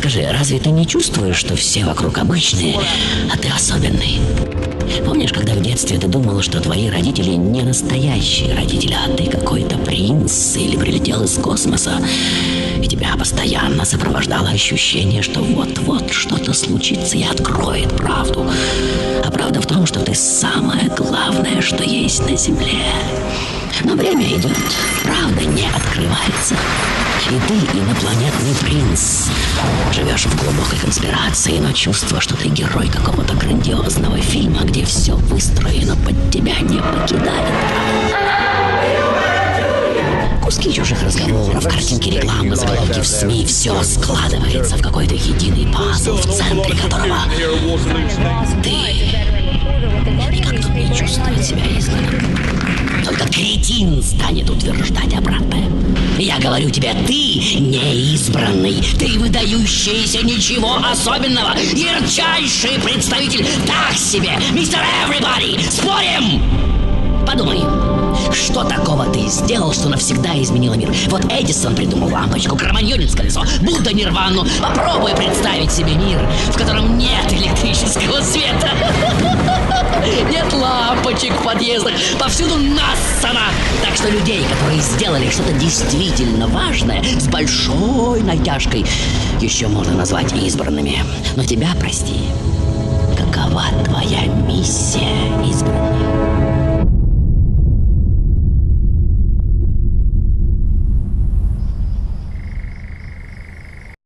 Скажи, разве ты не чувствуешь, что все вокруг обычные, а ты особенный? Помнишь, когда в детстве ты думал, что твои родители не настоящие родители, а ты какой-то принц или прилетел из космоса, и тебя постоянно сопровождало ощущение, что вот-вот что-то случится и откроет правду. А правда в том, что ты самое главное, что есть на Земле. Но время идет, правда не открывается. И ты инопланетный принц. Живешь в глубокой конспирации, но чувство, что ты герой какого-то грандиозного фильма, где все выстроено под тебя, не покидает. Куски чужих разговоров, картинки рекламы, заголовки в СМИ, все складывается в какой-то единый пазл, в центре которого ты. И как тут не чувствовать себя изгнанным? Только кретин станет утверждать обратное. Я говорю тебе, ты не избранный, ты выдающийся, ничего особенного, ярчайший представитель так себе, мистер Everybody. Спорим? Подумай, что такого ты сделал, что навсегда изменило мир? Вот Эдисон придумал лампочку, Кроманьонец колесо, Будда нирвану. Попробуй представить себе мир, в котором нет электрического света. Нет лампочек в подъездах, повсюду нассана. Так что людей, которые сделали что-то действительно важное, с большой натяжкой, еще можно назвать избранными. Но тебя, прости, какова твоя миссия, избранный?